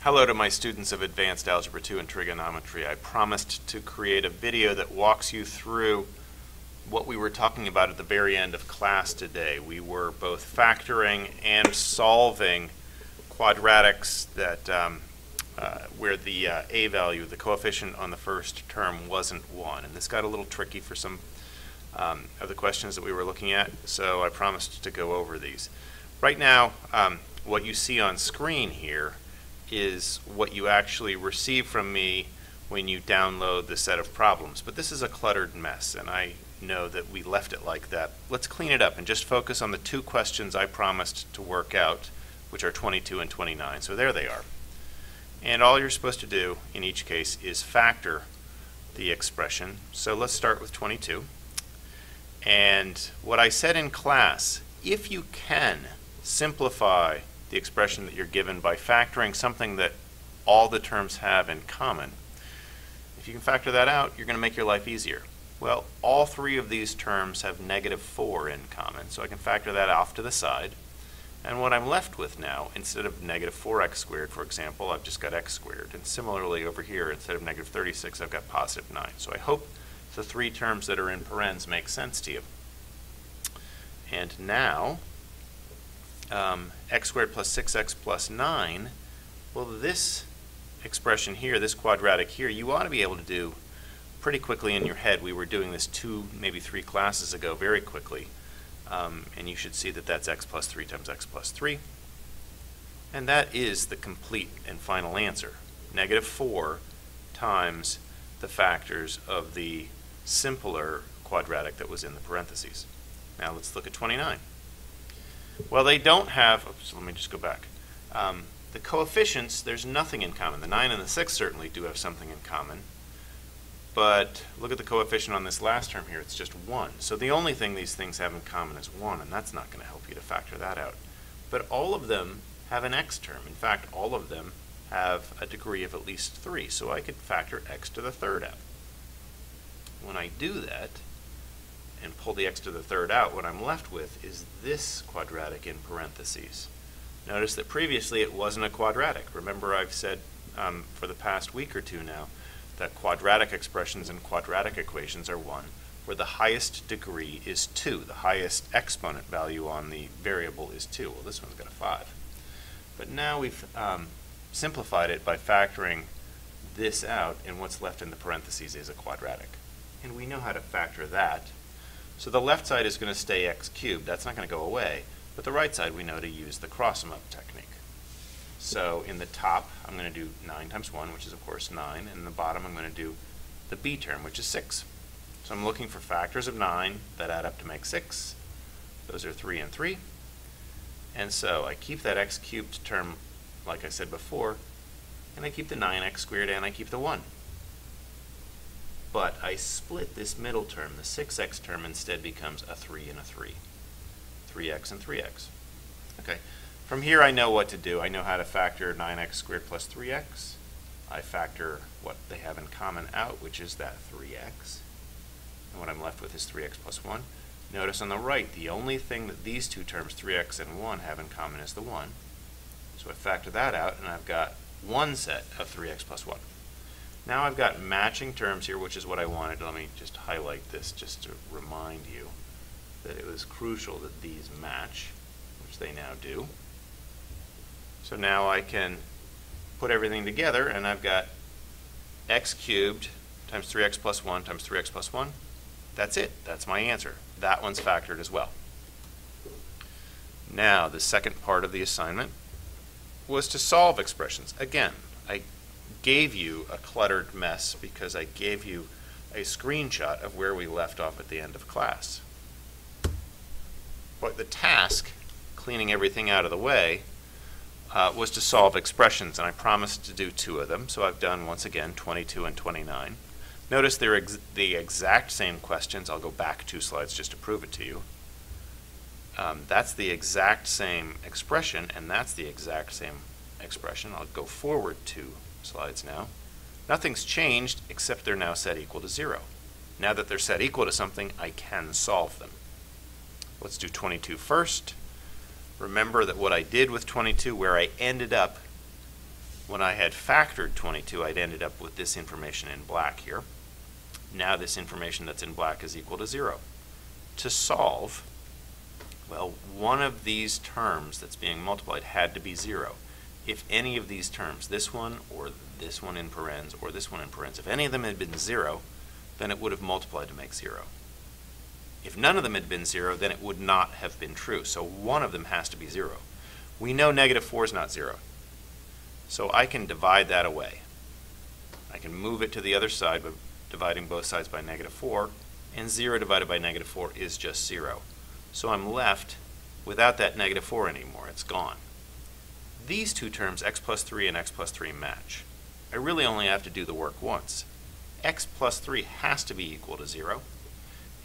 Hello to my students of Advanced Algebra 2 and Trigonometry. I promised to create a video that walks you through what we were talking about at the very end of class today. We were both factoring and solving quadratics that where the a value, the coefficient on the first term, wasn't 1. And this got a little tricky for some of the questions that we were looking at, so I promised to go over these. Right now, what you see on screen here is what you actually receive from me when you download the set of problems. But this is a cluttered mess, and I know that we left it like that. Let's clean it up and just focus on the two questions I promised to work out, which are 22 and 29. So there they are. And all you're supposed to do in each case is factor the expression. So let's start with 22. And what I said in class, if you can simplify the expression that you're given by factoring something that all the terms have in common, if you can factor that out, you're going to make your life easier. Well, all three of these terms have -4 in common, so I can factor that off to the side. And what I'm left with now, instead of -4x squared, for example, I've just got x squared. And similarly over here, instead of -36, I've got +9. So I hope the three terms that are in parens make sense to you. And now, x squared plus 6x plus 9, well, this expression here, this quadratic here, you ought to be able to do pretty quickly in your head. We were doing this 2, maybe 3 classes ago very quickly. And you should see that that's x plus 3 times x plus 3. And that is the complete and final answer. -4 times the factors of the simpler quadratic that was in the parentheses. Now let's look at 29. Well, they don't have, oops, let me just go back. The coefficients, there's nothing in common. The 9 and the 6 certainly do have something in common. But look at the coefficient on this last term here, it's just 1. So the only thing these things have in common is 1, and that's not going to help you to factor that out. But all of them have an x term. In fact, all of them have a degree of at least 3, so I could factor x to the third out. When I do that, and pull the x to the third out, what I'm left with is this quadratic in parentheses. Notice that previously it wasn't a quadratic. Remember, I've said for the past week or two now that quadratic expressions and quadratic equations are 1, where the highest degree is 2. The highest exponent value on the variable is 2. Well, this one's got a 5. But now we've simplified it by factoring this out, and what's left in the parentheses is a quadratic. And we know how to factor that. So the left side is going to stay x cubed. That's not going to go away. But the right side we know to use the cross them up technique. So in the top, I'm going to do 9 times 1, which is of course 9. And in the bottom, I'm going to do the b term, which is 6. So I'm looking for factors of 9 that add up to make 6. Those are 3 and 3. And so I keep that x cubed term, like I said before, and I keep the 9x squared, and I keep the 1. But I split this middle term. The 6x term instead becomes a 3 and a 3. 3x and 3x. Okay. From here I know what to do. I know how to factor 9x squared plus 3x. I factor what they have in common out, which is that 3x. And what I'm left with is 3x plus 1. Notice on the right, the only thing that these two terms, 3x and 1, have in common is the 1. So I factor that out, and I've got one set of 3x plus 1. Now I've got matching terms here, which is what I wanted. Let me just highlight this just to remind you that it was crucial that these match, which they now do. So now I can put everything together, and I've got x cubed times 3x plus 1 times 3x plus 1. That's it. That's my answer. That one's factored as well. Now, the second part of the assignment was to solve expressions. Again, I gave you a cluttered mess because I gave you a screenshot of where we left off at the end of class. But the task, cleaning everything out of the way, was to solve expressions, and I promised to do 2 of them, so I've done, once again, 22 and 29. Notice they're the exact same questions. I'll go back 2 slides just to prove it to you. That's the exact same expression, and that's the exact same expression. I'll go forward 2 slides now. Nothing's changed except they're now set equal to 0. Now that they're set equal to something, I can solve them. Let's do 22 first. Remember that what I did with 22, where I ended up When I had factored 22, I'd ended up with this information in black here. Now this information that's in black is equal to 0. To solve, well, one of these terms that's being multiplied had to be 0. If any of these terms, this one or this one in parens or this one in parens, if any of them had been 0, then it would have multiplied to make 0. If none of them had been 0, then it would not have been true. So one of them has to be 0. We know negative 4 is not 0. So I can divide that away. I can move it to the other side by dividing both sides by negative 4, and 0 divided by negative 4 is just 0. So I'm left without that negative 4 anymore. It's gone. These two terms, x plus 3 and x plus 3, match. I really only have to do the work once. X plus 3 has to be equal to 0.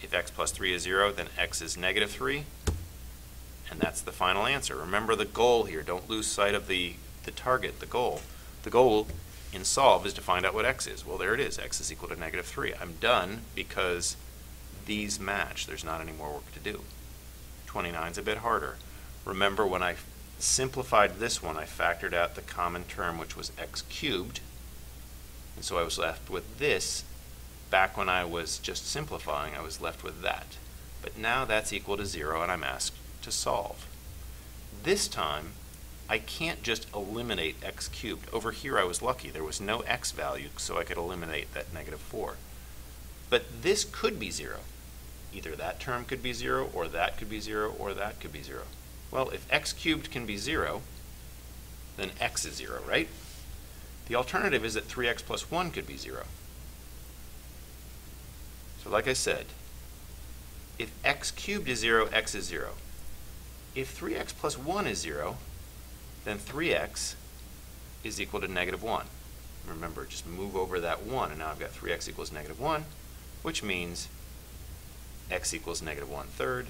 If x plus 3 is 0, then x is negative 3, and that's the final answer. Remember the goal here. Don't lose sight of the target, the goal. The goal in solve is to find out what x is. Well, there it is. X is equal to negative 3. I'm done because these match. There's not any more work to do. 29 is a bit harder. Remember, when I simplified this one, I factored out the common term, which was x cubed. And so I was left with this. Back when I was just simplifying, I was left with that. But now that's equal to 0, and I'm asked to solve. This time, I can't just eliminate x cubed. Over here I was lucky. There was no x value, so I could eliminate that negative 4. But this could be 0. Either that term could be 0, or that could be 0, or that could be 0. Well, if x cubed can be 0, then x is 0, right? The alternative is that 3x plus 1 could be 0. So like I said, if x cubed is 0, x is 0. If 3x plus 1 is 0, then 3x is equal to negative 1. Remember, just move over that 1, and now I've got 3x equals negative 1, which means x equals negative 1/3,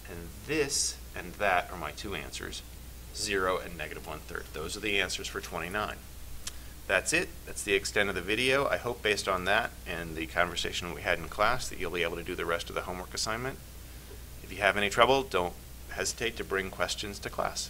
and this and that are my two answers, 0 and negative 1/3. Those are the answers for 29. That's it. That's the extent of the video. I hope based on that and the conversation we had in class that you'll be able to do the rest of the homework assignment. If you have any trouble, don't hesitate to bring questions to class.